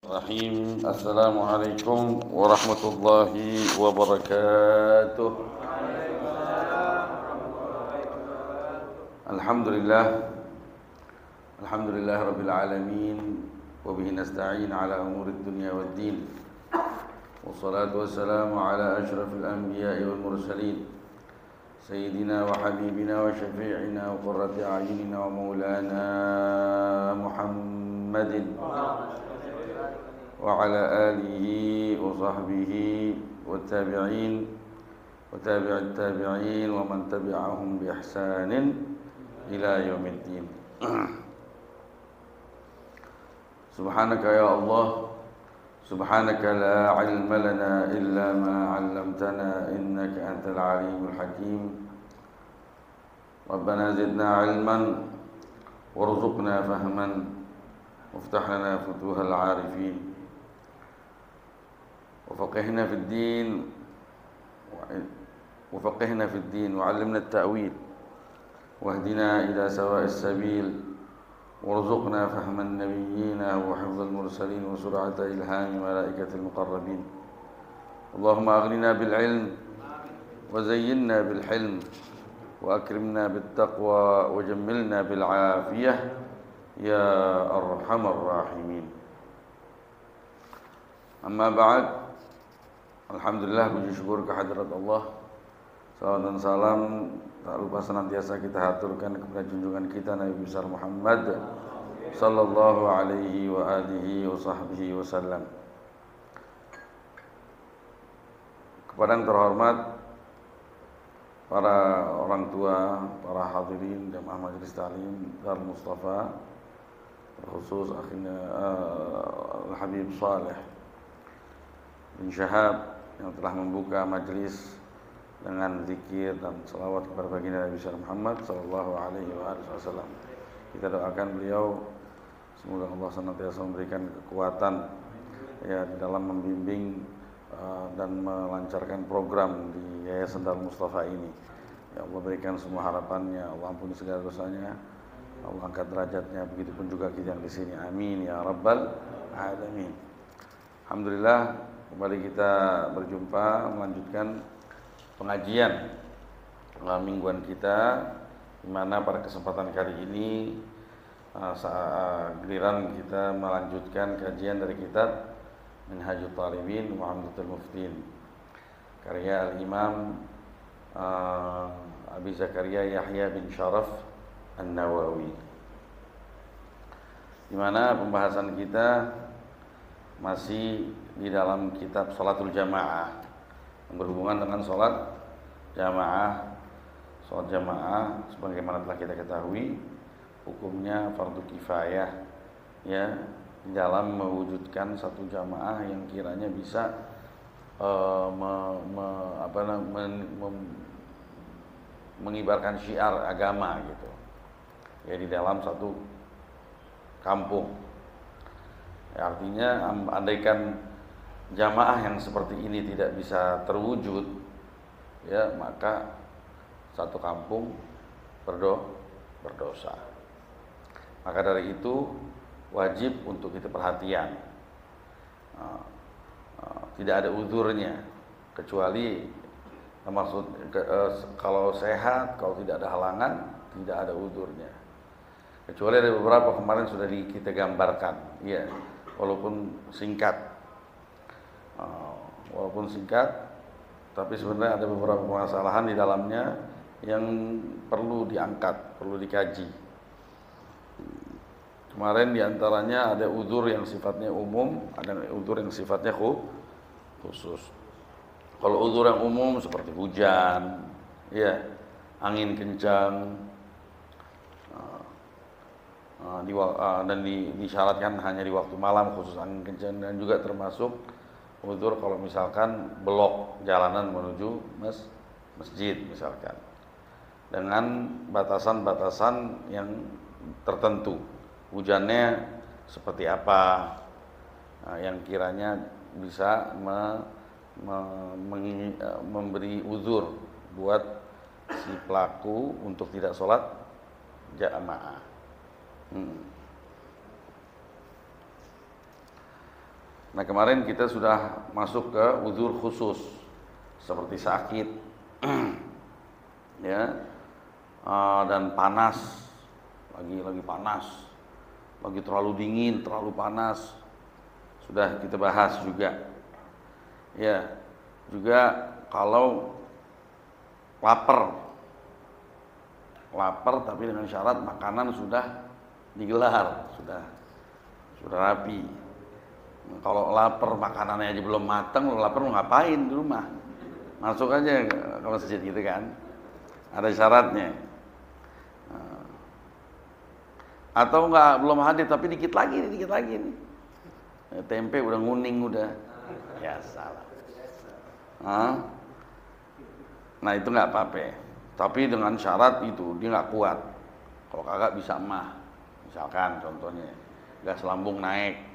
Rahim. Assalamualaikum warahmatullahi wabarakatuh. Alhamdulillah. Alhamdulillah rabbil alamin. Wa bihi nasta'in ala umurid dunya waddin. Wassalatu wassalamu ala asyrafil anbiya'i wal mursalin. Sayyidina wa habibina wa syafi'ina wa qurrati a'yunina wa maulana Muhammadin وعلى آله وصحبه والتابعين وتابع التابعين ومن تبعهم بإحسان إلى يوم الدين. سبحانك يا الله سبحانك لا علم لنا إلا ما علمتنا إنك أنت العليم الحكيم. ربنا زدنا علما وارزقنا فهما وافتح لنا فتوح العارفين وفقهنا في الدين وعلمنا التأويل واهدنا إلى سواء السبيل وارزقنا فهم النبيين وحفظ المرسلين وسرعة إلهام ملائكة المقربين. اللهم أغننا بالعلم وزينا بالحلم وأكرمنا بالتقوى وجملنا بالعافية يا أرحم الراحمين. Amma ba'd. Alhamdulillah, puji syukur kehadirat Allah. Salawat dan salam tak lupa senantiasa kita haturkan kepada junjungan kita Nabi besar Muhammad sallallahu alaihi wa alihi wa sahbihi wasallam. Kepada yang terhormat para orang tua, para hadirin jamaah majelis ta'lim Darul Mustafa, terkhusus akhina Al-Habib Saleh bin Syahab yang telah membuka majlis dengan zikir dan salawat kepada baginda Nabi Muhammad sallallahu alaihi wasallam. Kita doakan beliau semoga Allah senantiasa memberikan kekuatan ya di dalam membimbing dan melancarkan program di Yayasan Darul Mustafa ini. Ya Allah berikan semua harapannya, Allah ampuni segala dosanya, Allah angkat derajatnya, begitupun juga kita yang di sini. Amin ya rabbal alamin. Alhamdulillah, kembali kita berjumpa melanjutkan pengajian mingguan kita, di mana pada kesempatan kali ini giliran kita melanjutkan kajian dari kitab Minhajut Talibin wa Umdatul Muftin karya Al-Imam Abi Zakaria Yahya bin Sharaf An-Nawawi, di mana pembahasan kita masih di dalam kitab Salatul Jamaah yang berhubungan dengan salat jamaah. Salat jamaah sebagaimana telah kita ketahui hukumnya fardu kifayah ya, di dalam mewujudkan satu jamaah yang kiranya bisa mengibarkan syiar agama gitu ya di dalam satu kampung. Ya, artinya andaikan jamaah yang seperti ini tidak bisa terwujud ya, maka satu kampung berdosa. Maka dari itu wajib untuk kita perhatian. Tidak ada uzurnya kecuali kalau sehat, kalau tidak ada halangan, tidak ada uzurnya. Kecuali ada beberapa kemarin sudah kita gambarkan, ya, walaupun singkat, tapi sebenarnya ada beberapa permasalahan di dalamnya yang perlu diangkat, perlu dikaji. Kemarin diantaranya ada uzur yang sifatnya umum, ada uzur yang sifatnya khusus. Kalau uzur yang umum seperti hujan, ya, angin kencang, dan disyaratkan hanya di waktu malam khusus angin kencang, dan juga termasuk uzur kalau misalkan blok jalanan menuju masjid misalkan dengan batasan-batasan yang tertentu, hujannya seperti apa, yang kiranya bisa memberi uzur buat si pelaku untuk tidak sholat jamaah. Nah kemarin kita sudah masuk ke uzur khusus seperti sakit, ya, dan panas, lagi panas, lagi terlalu dingin, terlalu panas, sudah kita bahas juga. Ya, juga kalau lapar tapi dengan syarat makanan sudah digelar, sudah rapi. Kalau lapar makanannya aja belum matang, lu lapar lu ngapain di rumah? Masuk aja ke masjid gitu kan. Ada syaratnya. Atau enggak belum hadir tapi dikit lagi nih. Tempe udah nguning udah. Ya salah. Nah itu enggak apa-apa. Tapi dengan syarat itu dia enggak kuat. Kalau kagak bisa mah. Misalkan contohnya gas lambung naik.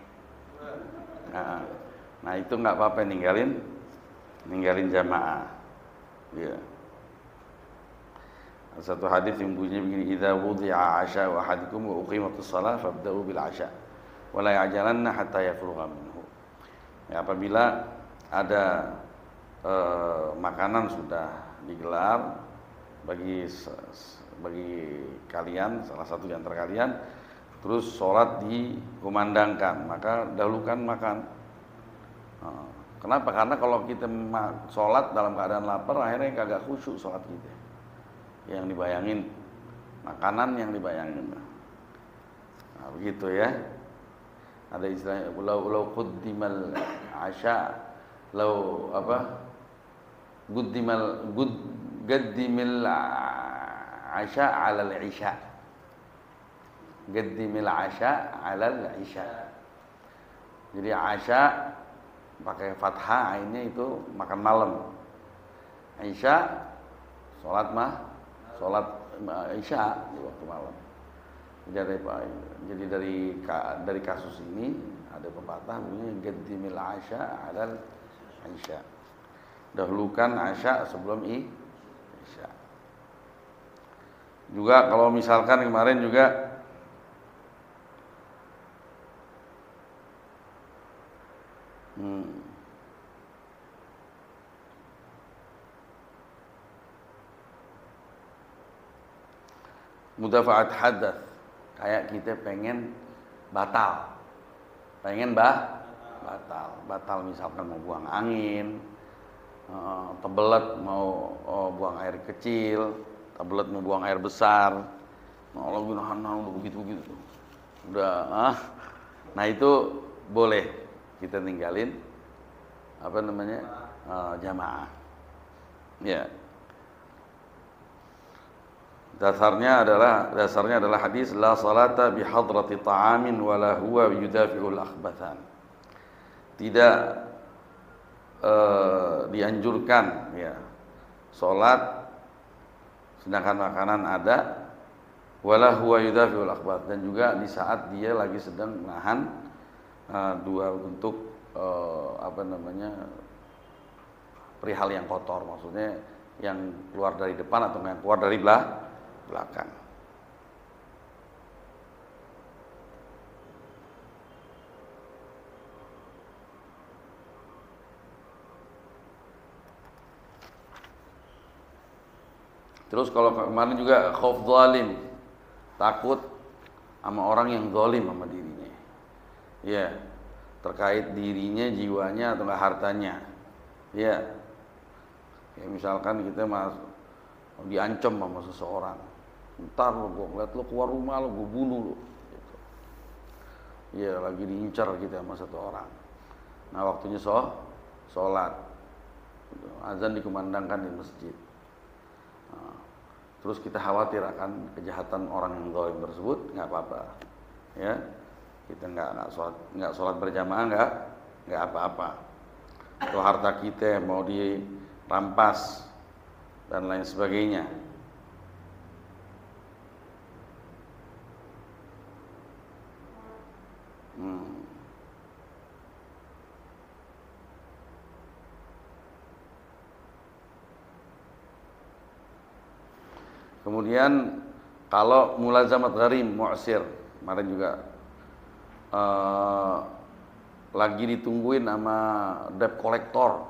Nah itu nggak apa-apa, ninggalin jamaah. Ya. Satu hadis yang bunyinya begini, idza wudi'a 'asha wa ahadikum wa uqimatus shalah fabda'u bil 'asha wa la ya'jalanna hatta yafrugha minhu. Ya, apabila ada makanan sudah digelar bagi kalian, salah satu di antara kalian, terus sholat dikumandangkan, maka dahulukan makan. Kenapa? Karena kalau kita sholat dalam keadaan lapar, akhirnya kagak khusyuk sholat kita. Yang dibayangin, makanan yang dibayangin. Nah, begitu ya. Ada istilahnya, lau quddimal asya, gaddimil asya alal isya. Gaddimil asya alal isya. Jadi asya pakai fathah ainnya itu makan malam. Isya sholat isya di waktu malam. Jadi dari kasus ini ada pepatah bunyinya gaddimil asya alal isya. Dahulukan asya sebelum isya. Juga kalau misalkan kemarin juga mudafa'at hadath, kayak kita pengen batal misalkan mau buang angin, tebelet mau buang air kecil, tebelet mau buang air besar, Allah udah begitu udah nah itu boleh kita tinggalin jamaah. Ya. Dasarnya adalah hadis la salata bi hadrati ta'amin wala huwa yudafi'ul akhbathan. Tidak dianjurkan ya salat sedangkan makanan ada, wala huwa yudafi'ul akhbath, dan juga di saat dia lagi sedang menahan dua bentuk perihal yang kotor, maksudnya yang keluar dari depan atau yang keluar dari belakang. Terus kalau kemarin juga khauf zalim, takut sama orang yang zalim sama dirinya. Ya, terkait dirinya, jiwanya atau hartanya. Ya. Ya misalkan kita diancam sama seseorang. Ntar gue ngeliat lo keluar rumah lo, gue bunuh lo. Gitu. Ya lagi diincar kita sama satu orang. Nah waktunya sholat, azan dikumandangkan di masjid. Nah, terus kita khawatir akan kejahatan orang yang zalim tersebut, nggak apa-apa. Ya, kita nggak sholat berjamaah nggak apa-apa. Kalau harta kita mau dirampas dan lain sebagainya. Kemudian kalau mulazamat gharim mu'sir, kemarin juga lagi ditungguin sama debt collector,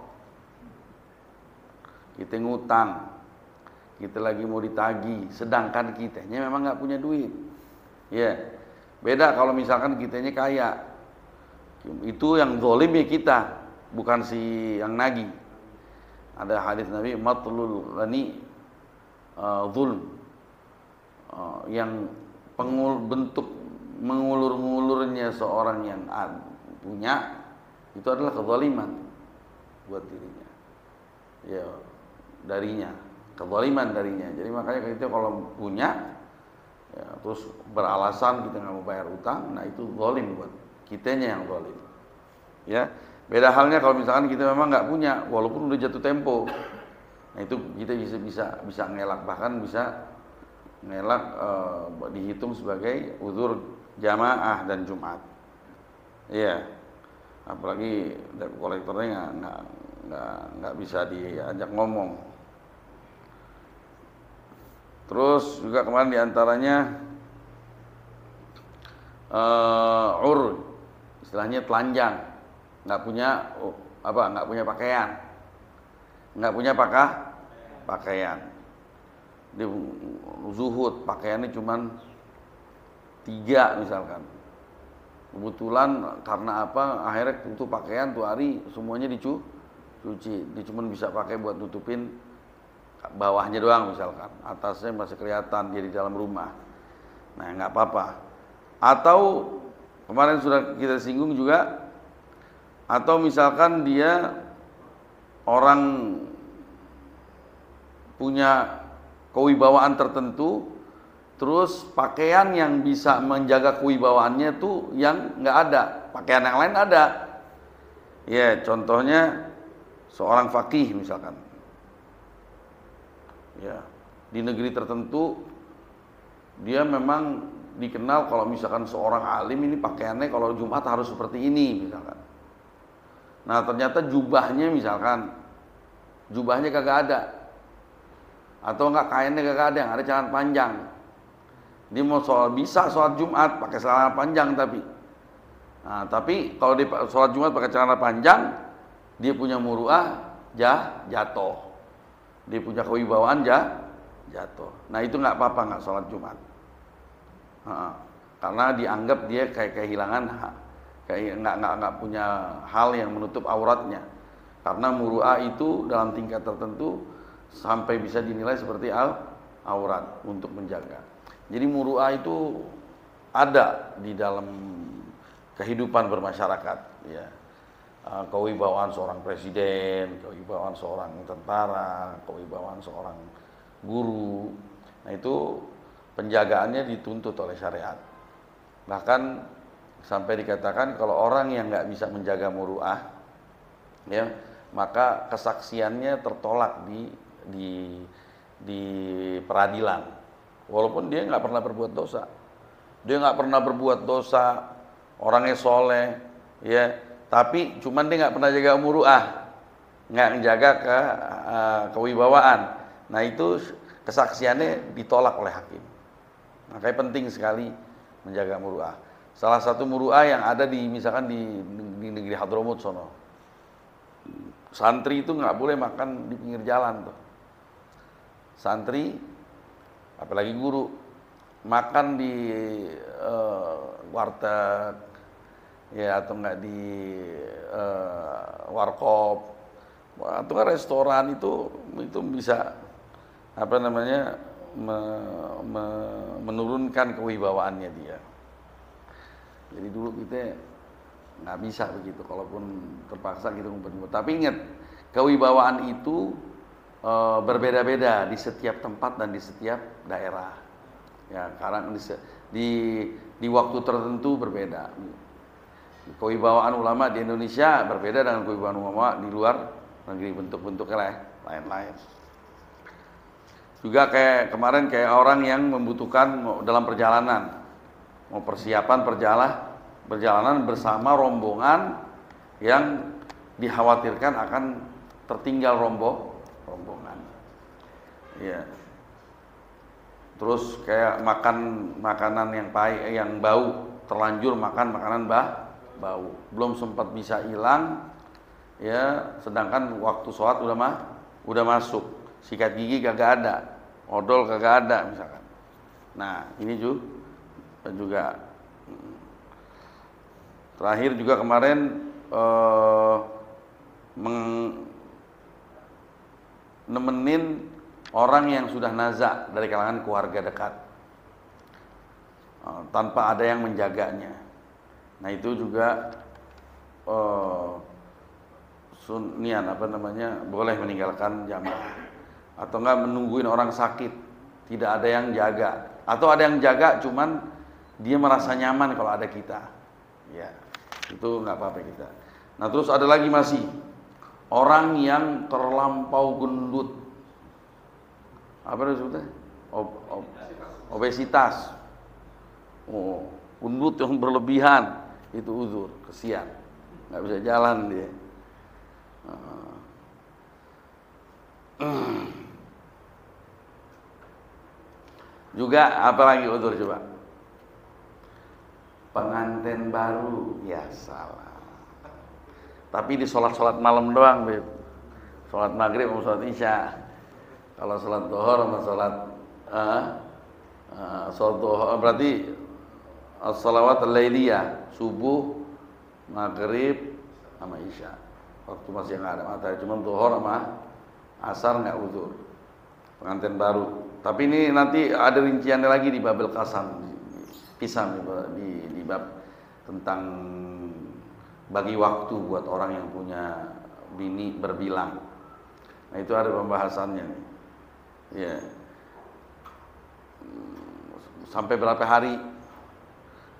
kita ngutang, kita lagi mau ditagih, sedangkan kitanya memang nggak punya duit. Ya, beda kalau misalkan kitanya kaya, itu yang zalim ya kita, bukan si yang nagih. Ada hadis Nabi, matlul ghani zulm, yang bentuk mengulur-ngulurnya seorang yang punya itu adalah kezaliman buat dirinya, ya, darinya, kezaliman darinya. Jadi makanya kita kalau punya, ya, terus beralasan kita nggak mau bayar utang, nah itu zalim buat kitanya yang zalim. Ya, beda halnya kalau misalkan kita memang nggak punya, walaupun udah jatuh tempo, nah itu kita bisa ngelak, bahkan bisa ngelak dihitung sebagai uzur jamaah dan Jumat. Iya, apalagi debt kolektornya nggak bisa diajak ngomong. Terus juga kemarin diantaranya istilahnya telanjang, nggak punya pakaian, pakaian. Dia zuhud, pakaiannya cuman 3 misalkan. Kebetulan karena apa, akhirnya itu pakaian tuh hari semuanya dicuci, dia cuma bisa pakai buat nutupin bawahnya doang misalkan, atasnya masih kelihatan dia di dalam rumah. Nah nggak apa-apa. Atau kemarin sudah kita singgung juga, atau misalkan dia orang punya kewibawaan tertentu, terus pakaian yang bisa menjaga kewibawaannya tuh yang nggak ada, pakaian yang lain ada. Ya, contohnya seorang faqih misalkan. Ya, di negeri tertentu dia memang dikenal kalau misalkan seorang alim ini pakaiannya kalau Jumat harus seperti ini misalkan. Nah, ternyata jubahnya kagak ada. Atau enggak kainnya kagak ada, yang ada celana panjang. Dia mau bisa sholat Jumat pakai celana panjang tapi. Nah, tapi kalau dia sholat Jumat pakai celana panjang, dia punya muruah jatuh. Dia punya kewibawaan jatuh. Nah, itu nggak apa-apa nggak sholat Jumat. Karena dianggap dia kayak kehilangan kayak nggak punya hal yang menutup auratnya. Karena muruah itu dalam tingkat tertentu sampai bisa dinilai seperti aurat untuk menjaga. Jadi muruah itu ada di dalam kehidupan bermasyarakat, ya. Kewibawaan seorang presiden, kewibawaan seorang tentara, kewibawaan seorang guru. Nah, itu penjagaannya dituntut oleh syariat. Bahkan sampai dikatakan kalau orang yang nggak bisa menjaga muruah, ya, maka kesaksiannya tertolak di peradilan. Walaupun dia nggak pernah berbuat dosa, orangnya soleh, ya, tapi cuman dia nggak pernah jaga muruah, nggak menjaga kewibawaan. Nah, itu kesaksiannya ditolak oleh hakim. Makanya penting sekali menjaga muruah. Salah satu muruah yang ada misalkan di negeri Hadramut sono, santri itu nggak boleh makan di pinggir jalan tuh. Santri, apalagi guru, makan di warteg, ya, atau enggak di warkop, atau kan restoran itu bisa menurunkan kewibawaannya dia. Jadi dulu kita nggak bisa begitu, kalaupun terpaksa gitu ngumpet-ngumpet. Tapi ingat, kewibawaan itu berbeda-beda di setiap tempat dan di setiap daerah. Ya, karena di waktu tertentu berbeda. Kewibawaan ulama di Indonesia berbeda dengan kewibawaan ulama di luar negeri, bentuk-bentuknya lain-lain. Juga kayak kemarin orang yang membutuhkan dalam perjalanan, mau persiapan perjalanan bersama rombongan yang dikhawatirkan akan tertinggal rombongan. Ya. Terus kayak makan makanan yang bau, terlanjur makan makanan bau, belum sempat bisa hilang, ya, sedangkan waktu sholat udah masuk, sikat gigi kagak ada, odol kagak ada misalkan. Nah, ini juga terakhir juga kemarin nemenin orang yang sudah naza dari kalangan keluarga dekat tanpa ada yang menjaganya. Nah, itu juga sunnian boleh meninggalkan jamaah atau enggak menungguin orang sakit, tidak ada yang jaga atau ada yang jaga cuman dia merasa nyaman kalau ada kita, ya itu nggak apa-apa kita. Nah, terus ada lagi masih orang yang terlampau gendut, apa disebutnya, obesitas, gendut yang berlebihan, itu uzur, kesian, nggak bisa jalan dia. Juga apa lagi uzur coba? Pengantin baru, ya salah. Tapi di sholat malam doang, Beb. Sholat maghrib sama sholat isya. Kalau sholat zuhur sama sholat zuhur berarti as-shalawat al-lailiyah, subuh, maghrib sama isya. Waktu masih nggak ada matahari, cuma zuhur sama asar nggak uzur. Pengantin baru. Tapi ini nanti ada rinciannya lagi di Babel Qasam, di bab tentang bagi waktu buat orang yang punya bini berbilang. Nah, itu ada pembahasannya nih. Ya. Sampai berapa hari?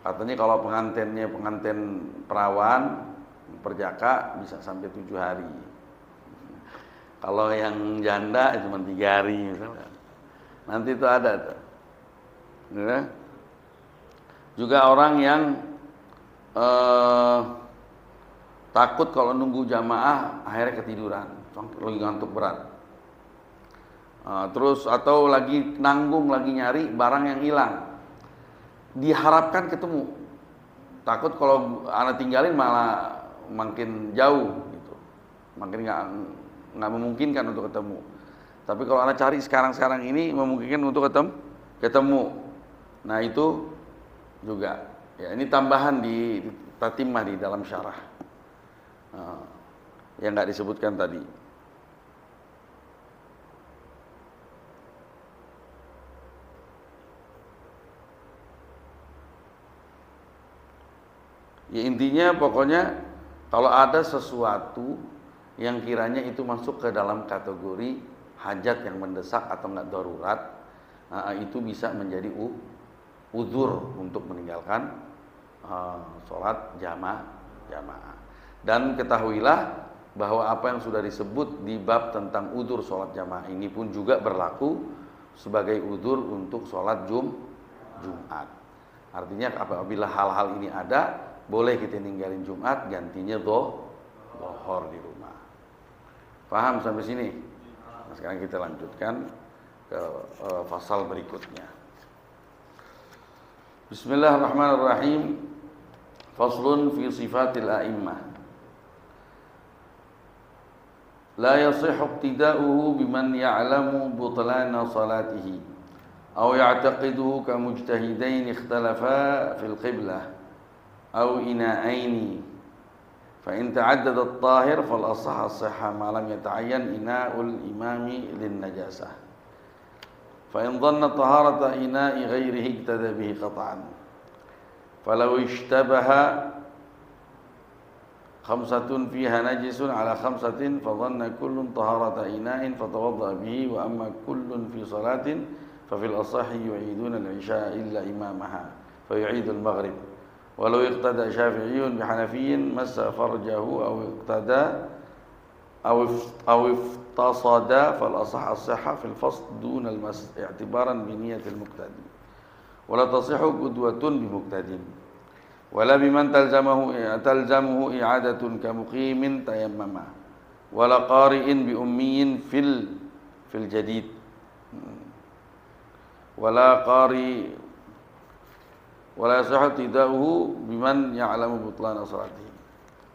Katanya kalau pengantin perawan perjaka bisa sampai 7 hari. Kalau yang janda cuma 3 hari misalnya. Nanti itu ada tuh. Ya. Juga orang yang takut kalau nunggu jamaah akhirnya ketiduran, lagi ngantuk berat. Terus atau lagi nanggung, lagi nyari barang yang hilang. Diharapkan ketemu. Takut kalau anak tinggalin malah makin jauh gitu. Makin nggak memungkinkan untuk ketemu. Tapi kalau anak cari sekarang ini memungkinkan untuk ketemu. Nah, itu juga. Ya, ini tambahan di tatimah di dalam syarah. Yang nggak disebutkan tadi. Ya, intinya pokoknya kalau ada sesuatu yang kiranya itu masuk ke dalam kategori hajat yang mendesak atau enggak darurat, itu bisa menjadi uzur untuk meninggalkan sholat jamaah. Dan ketahuilah bahwa apa yang sudah disebut di bab tentang uzur sholat jamaah ini pun juga berlaku sebagai uzur untuk sholat Jumat. Artinya apabila hal-hal ini ada, boleh kita ninggalin Jumat, gantinya dhuhr di rumah. Paham sampai sini? Nah, sekarang kita lanjutkan ke fasal berikutnya. Bismillahirrahmanirrahim. Faslun fi sifatil a'immah. La yasihhu ibtida'uhu biman ya'lamu butlana salatihi aw ya'taqiduhu ka mujtahidain ikhtalafa fil qiblah aw ina'aini. فإن تعدد الطاهر فالأصح الصحة ما لم يتعين إناء الإمام للنجاسة فإن ظن طهارة إناء غيره اقتدى به قطعا فلو اشتبه 5 فيها نجس على 5 فظن كل طهارة إناء فتوضأ به وأما كل في صلاة ففي الأصح يعيدون العشاء إلا إمامها فيعيد المغرب ولو اقتدى شافعي بحنفي مس فرجه أو افتصد فالأصح الصحة في الفصل دون المس اعتبارا بنية المقتدي ولا تصح قدوة بمقتد ولا بمن تلزمه إعادة كمقيم تيمم ولا قارئ بأمي في الجديد ولا قارئ wala yasihhu tidauhu biman ya'lamu butlana salatihi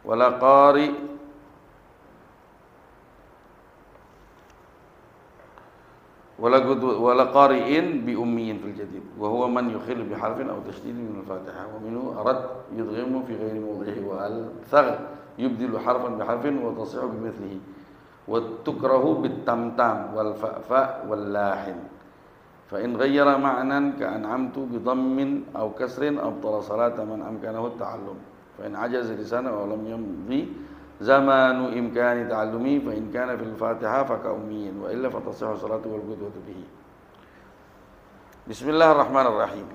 wala qari wala qari'in bi ummiyin fil jadid wa huwa man yukhillu bi harfin aw tashdidin min al-Fatihah wa minhu arad yudghimu fi ghairi mawdhihi wa al-thagh yubdilu harfan bi harfin wa tasihhu bi mithlihi wa tukrahu bit tamtam wal fa wal lahin fa in ghayyara ma'nan ka an'amtu bi dhammin aw kasrin abtala salata man amkanahu at-ta'allum fa in ajaza lisana wa lam yamdi zamanu imkani ta'allumi fa in kana fil Fatihah fa ka ummiyin wa illa fa tasihhu salatu wal qudwatu bihi. Bismillahirrahmanirrahim.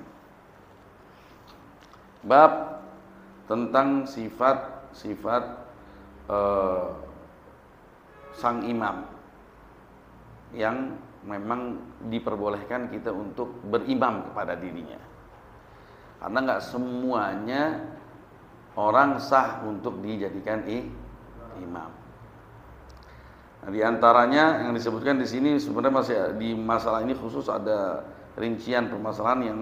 Bab tentang sifat-sifat sang imam yang memang diperbolehkan kita untuk berimam kepada dirinya. Karena enggak semuanya orang sah untuk dijadikan imam. Nah, di antaranya yang disebutkan di sini sebenarnya masih di masalah ini khusus ada rincian permasalahan yang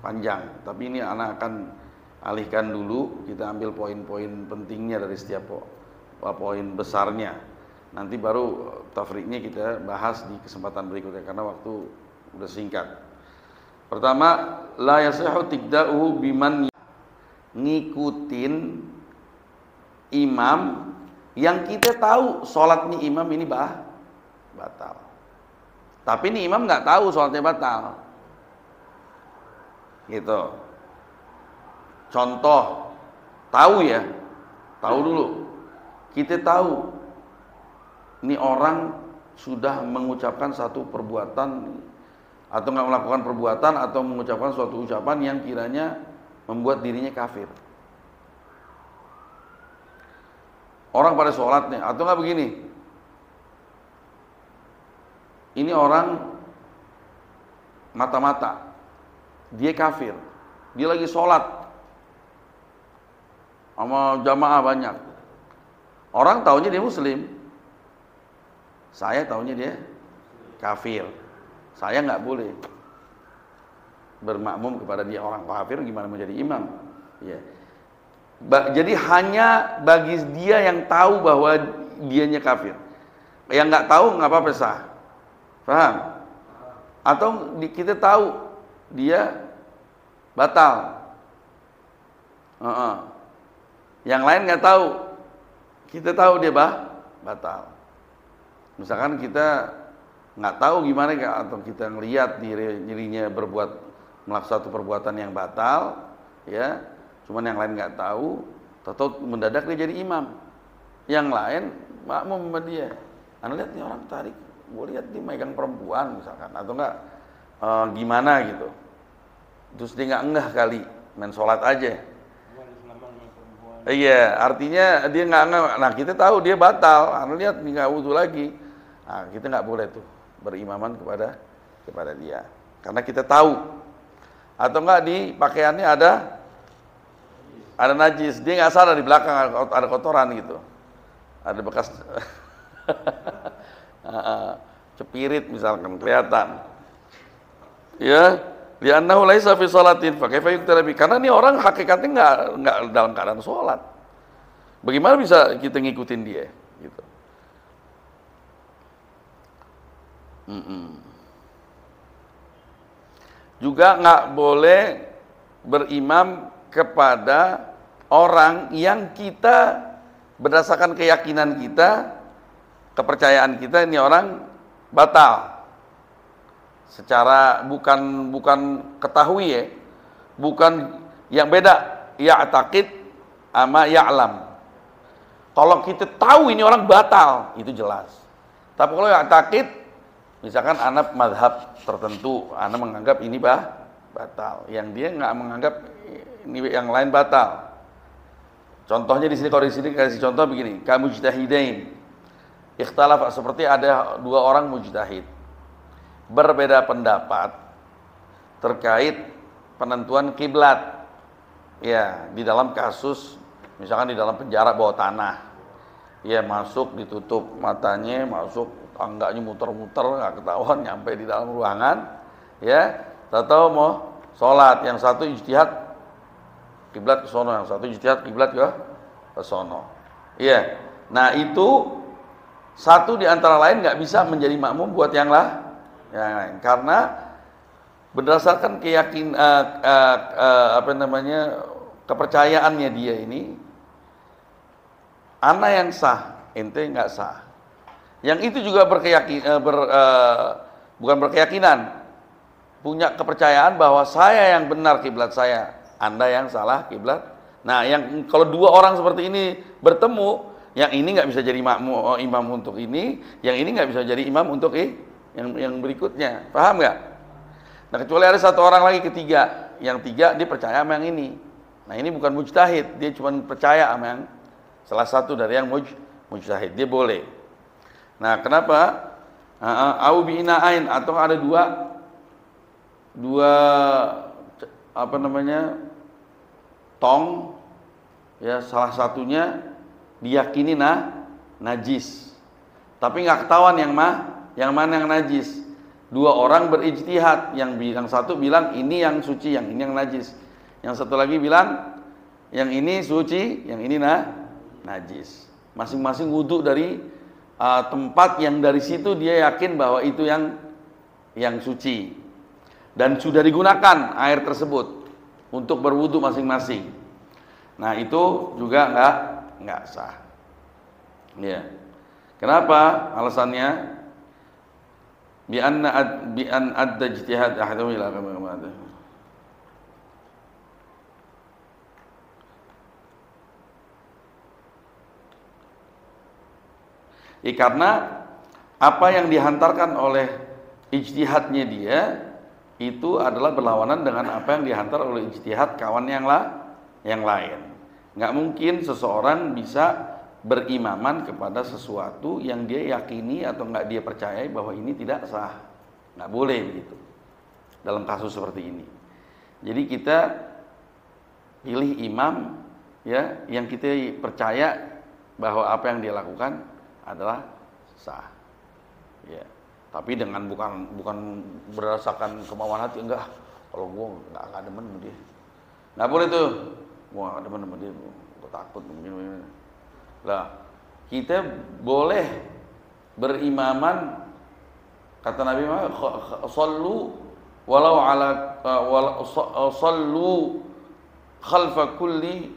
panjang. Tapi ini anak akan alihkan dulu, kita ambil poin-poin pentingnya dari setiap poin besarnya. Nanti baru tafriknya kita bahas di kesempatan berikutnya karena waktu udah singkat. Pertama, la yasihhu tiqda'uhu biman ngikutin imam yang kita tahu sholatnya imam ini batal. Tapi ini imam nggak tahu sholatnya batal. Gitu. Contoh, tahu ya, tahu dulu. Kita tahu, ini orang sudah mengucapkan satu perbuatan atau nggak melakukan perbuatan atau mengucapkan suatu ucapan yang kiranya membuat dirinya kafir. Orang pada sholatnya, atau nggak begini, ini orang mata-mata, dia kafir, dia lagi sholat sama jamaah banyak, orang taunya dia muslim, saya taunya dia kafir, saya nggak boleh bermakmum kepada dia orang kafir, gimana menjadi imam? Ya. Jadi hanya bagi dia yang tahu bahwa dianya kafir. Yang nggak tahu nggak apa-apa sah. Paham? Atau kita tahu dia batal. Yang lain nggak tahu. Kita tahu dia batal. Misalkan kita nggak tahu gimana atau kita ngelihat dirinya melakukan satu perbuatan yang batal, ya. Cuman yang lain nggak tahu, atau mendadak dia jadi imam. Yang lain makmum sama dia. Anda lihat nih orang tarik, gue lihat dia megang perempuan misalkan, atau enggak gimana gitu. Terus dia nggak kali main sholat aja. Iya, artinya dia nggak. Nah kita tahu dia batal. Anda lihat dia nggak wudu lagi. Nah, kita nggak boleh tuh berimaman kepada dia, karena kita tahu. Atau enggak di pakaiannya ada najis, dia nggak sadar di belakang ada kotoran gitu, ada bekas cepirit misalkan kelihatan, ya, li'annahu laisa fi sholatin fa kaifa yuqtada bi, karena ini orang hakikatnya nggak dalam keadaan sholat, bagaimana bisa kita ngikutin dia gitu. Juga nggak boleh berimam kepada orang yang kita berdasarkan keyakinan kita, kepercayaan kita, ini orang batal. Secara bukan ketahui ya, bukan yang beda, ya'taqid sama ya'lam. Kalau kita tahu ini orang batal, itu jelas. Tapi kalau ya'taqid, misalkan anak madhab tertentu, anak menganggap ini batal, yang dia nggak menganggap ini yang lain batal. Contohnya di sini, kalau di sini kasih contoh begini, ka mujtahidain. Ikhtalaf, seperti ada dua orang mujtahid berbeda pendapat terkait penentuan kiblat. Ya, di dalam kasus misalkan di dalam penjara bawah tanah. Ya, masuk ditutup matanya, masuk tangganya muter-muter nggak ketahuan nyampe di dalam ruangan. Ya, tahu mau sholat, yang satu ijtihad kiblat ke sono, yang satu ijtihad kiblat ke sono. Iya. Nah, itu satu di antara lain nggak bisa menjadi makmum buat yang lain, karena berdasarkan kepercayaannya dia ini, ana yang sah, ente nggak sah. Yang itu juga bukan berkeyakinan, punya kepercayaan bahwa saya yang benar kiblat saya, Anda yang salah kiblat. Nah, yang kalau dua orang seperti ini bertemu, yang ini nggak bisa jadi imam untuk ini, yang ini nggak bisa jadi imam untuk yang berikutnya. Paham nggak? Nah, kecuali ada satu orang lagi ketiga, yang tiga dia percaya sama yang ini. Nah, ini bukan mujtahid, dia cuma percaya sama yang salah satu dari yang mujtahid, dia boleh. Nah, kenapa? Au bi'ina'ain, atau ada dua tong, ya, salah satunya diyakini najis, tapi nggak ketahuan yang mana yang najis. Dua orang berijtihad, yang satu bilang ini yang suci, yang ini yang najis, yang satu lagi bilang yang ini suci, yang ini najis. Masing-masing wudhu dari tempat yang dari situ dia yakin bahwa itu yang suci, dan sudah digunakan air tersebut untuk berwudhu masing-masing. Nah, itu juga nggak sah. Ya. Kenapa? Alasannya bi an adda ijtihad ahadum ila kama. Karena apa yang dihantarkan oleh ijtihadnya dia itu adalah berlawanan dengan apa yang dihantar oleh ijtihad kawan yang lain. Nggak mungkin seseorang bisa berimaman kepada sesuatu yang dia yakini atau nggak dia percayai bahwa ini tidak sah. Nggak boleh begitu dalam kasus seperti ini. Jadi kita pilih imam, ya, yang kita percaya bahwa apa yang dia lakukan adalah sah. Ya. Tapi dengan bukan berdasarkan kemauan hati, enggak. Kalau gua nggak demen sama dia, nggak boleh tuh. Gua nggak demen sama dia, gua takut begini. Lah, kita boleh berimaman, kata Nabi Muhammad, sallu walau ala sallu khalfa kulli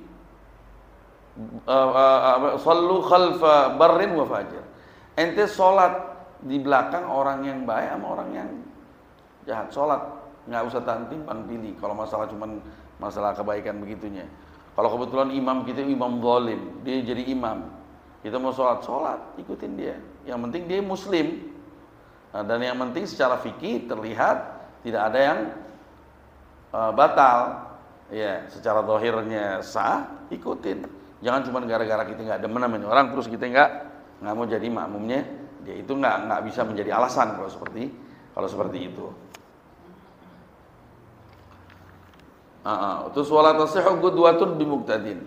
sallu khalfa barrin wa fajir. Ente sholat di belakang orang yang baik sama orang yang jahat. Sholat nggak usah timbang pilih kalau masalah cuman masalah kebaikan begitunya. Kalau kebetulan imam kita imam zalim, dia jadi imam, kita mau sholat ikutin dia. Yang penting dia muslim. Nah, dan yang penting secara fikih terlihat tidak ada yang batal. Ya, secara zahirnya sah, ikutin. Jangan cuma gara-gara kita nggak demen sama orang terus kita nggak mau jadi makmumnya. Dia itu nggak bisa menjadi alasan kalau seperti itu. Terus wala tasihhu qudwatun bimuqtadin.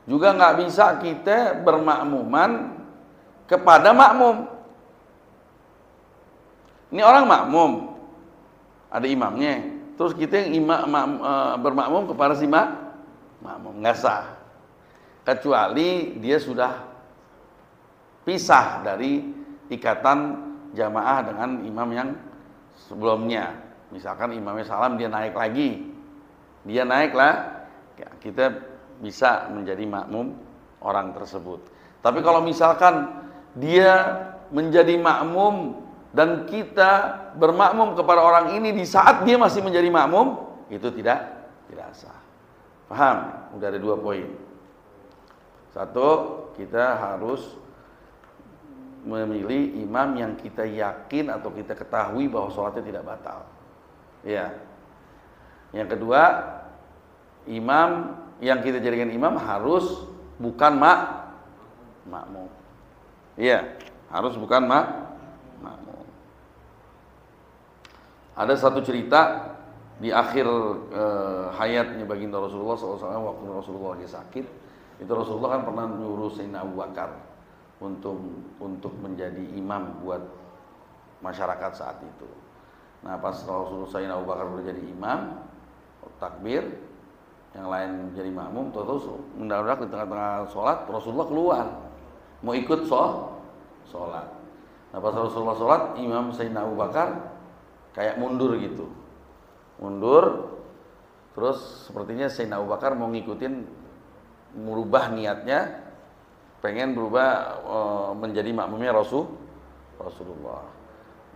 Juga nggak bisa kita bermakmuman kepada makmum. Ini orang makmum, ada imamnya. Terus kita yang bermakmum kepada si makmum, nggak sah. Kecuali dia sudah pisah dari ikatan jamaah dengan imam yang sebelumnya. Misalkan imamnya salam, dia naik lagi. Dia naiklah, kita bisa menjadi makmum orang tersebut. Tapi kalau misalkan dia menjadi makmum dan kita bermakmum kepada orang ini di saat dia masih menjadi makmum, itu tidak sah. Paham? Udah ada 2 poin. Satu, kita harus memilih imam yang kita yakin atau kita ketahui bahwa sholatnya tidak batal. Ya. Yang kedua, imam yang kita jadikan imam harus bukan makmum. Iya, harus bukan makmum. Ada satu cerita di akhir hayatnya baginda Rasulullah SAW, waktu Rasulullah lagi sakit, itu Rasulullah kan pernah nyuruh Sayyidina Abu Bakar untuk menjadi imam buat masyarakat saat itu. Nah, pas Rasulullah Sayyidina Abu Bakar menjadi imam, takbir, yang lain jadi makmum, terus mendadak di tengah-tengah sholat Rasulullah keluar mau ikut sholat. Nah pas Rasulullah sholat, Imam Sayyidina Abu Bakar kayak mundur gitu, terus sepertinya Sayyidina Abu Bakar mau ngikutin, merubah niatnya, pengen berubah menjadi makmumnya Rasulullah.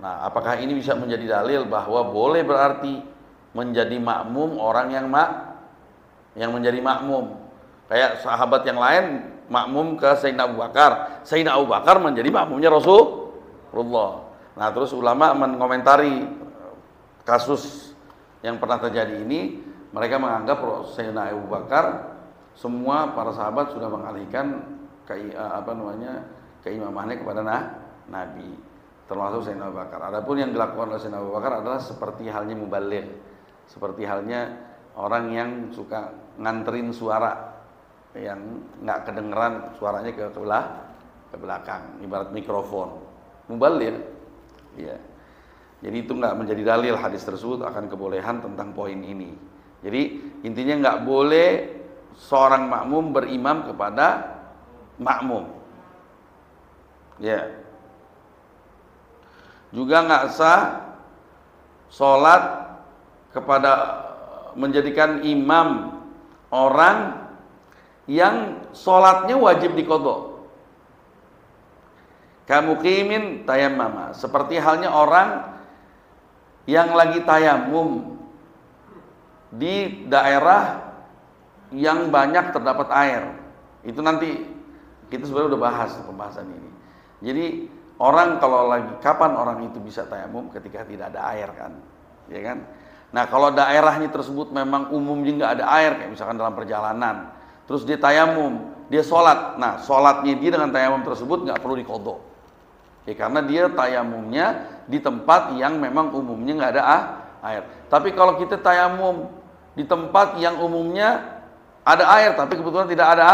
Nah apakah ini bisa menjadi dalil bahwa boleh berarti menjadi makmum orang yang menjadi makmum, kayak sahabat yang lain makmum ke Sayyidina Abu Bakar, Sayyidina Abu Bakar menjadi makmumnya Rasulullah. Nah terus ulama mengomentari kasus yang pernah terjadi ini, mereka menganggap Sayyidina Abu Bakar, semua para sahabat sudah mengalihkan keimamannya kepada Nabi, termasuk Sayyidina Abu Bakar. Adapun yang dilakukan oleh Sayyidina Abu Bakar adalah seperti halnya mubaligh, seperti halnya orang yang suka nganterin suara yang nggak kedengeran suaranya ke belakang, ibarat mikrofon, mubaligh. Ya. Jadi itu nggak menjadi dalil hadis tersebut akan kebolehan tentang poin ini. Jadi intinya nggak boleh seorang makmum berimam kepada makmum. Ya. Juga nggak sah sholat kepada menjadikan imam orang yang sholatnya wajib diqadha. Kamuqimin tayammama, seperti halnya orang yang lagi tayamum di daerah yang banyak terdapat air. Itu nanti kita sebenarnya udah bahas pembahasan ini. Jadi orang kalau lagi, kapan orang itu bisa tayamum? Ketika tidak ada air kan, ya kan? Nah kalau daerahnya tersebut memang umumnya nggak ada air, kayak misalkan dalam perjalanan, terus dia tayamum, dia sholat. Nah sholatnya dia dengan tayamum tersebut nggak perlu diqadha, ya karena dia tayamumnya di tempat yang memang umumnya nggak ada air. Tapi kalau kita tayamum di tempat yang umumnya ada air, tapi kebetulan tidak ada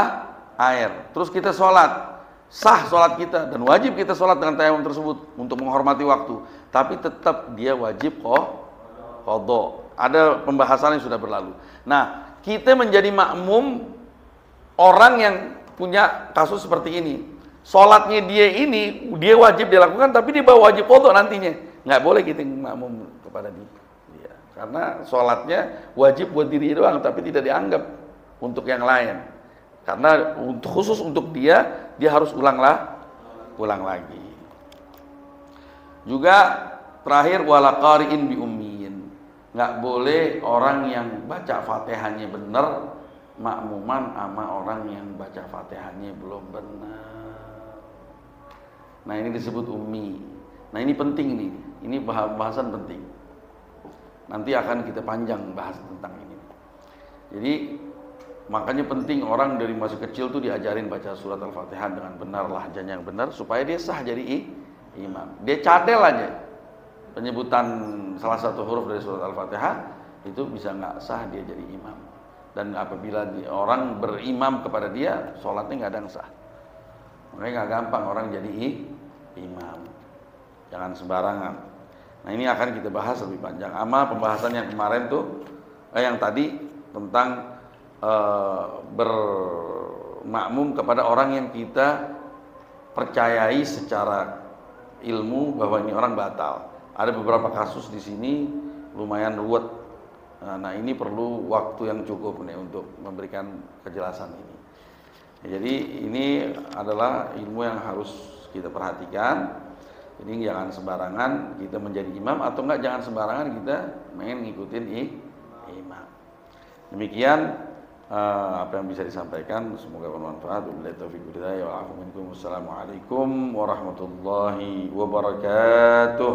air, terus kita sholat, sah sholat kita dan wajib kita sholat dengan tayamum tersebut untuk menghormati waktu. Tapi tetap dia wajib qadha. Ada pembahasan yang sudah berlalu. Nah, kita menjadi makmum orang yang punya kasus seperti ini. Sholatnya dia ini, dia wajib dilakukan, tapi dia bawa wajib qadha nantinya. Nggak boleh kita makmum kepada dia. Karena sholatnya wajib buat diri doang, tapi tidak dianggap untuk yang lain. Karena khusus untuk dia harus ulang lagi. Juga terakhir, wala qari'in bi ummiyin. Nggak boleh orang yang baca Fatihahnya benar makmuman sama orang yang baca Fatihahnya belum benar. Nah ini disebut ummi. Nah ini penting nih, ini bahasan penting. Nanti akan kita panjang bahas tentang ini. Jadi makanya penting orang dari masih kecil tuh diajarin baca surat Al-Fatihah dengan benar, lahjanya yang benar, supaya dia sah jadi imam. Dia cadel aja penyebutan salah satu huruf dari surat Al-Fatihah, itu bisa nggak sah dia jadi imam. Dan apabila orang berimam kepada dia, sholatnya nggak ada yang sah. Makanya nggak gampang orang jadi imam. Jangan sembarangan. Nah ini akan kita bahas lebih panjang. Ama pembahasan yang kemarin tuh, yang tadi tentang bermakmum kepada orang yang kita percayai secara ilmu bahwa ini orang batal. Ada beberapa kasus di sini lumayan ruwet. Nah ini perlu waktu yang cukup nih untuk memberikan kejelasan ini. Jadi ini adalah ilmu yang harus kita perhatikan. Jadi jangan sembarangan kita menjadi imam, atau enggak jangan sembarangan kita main ngikutin imam. Demikian apa yang bisa disampaikan, semoga bermanfaat. Wabillahi taufiq wal hidayah wal afu minkum. Wassalamualaikum warahmatullahi wabarakatuh.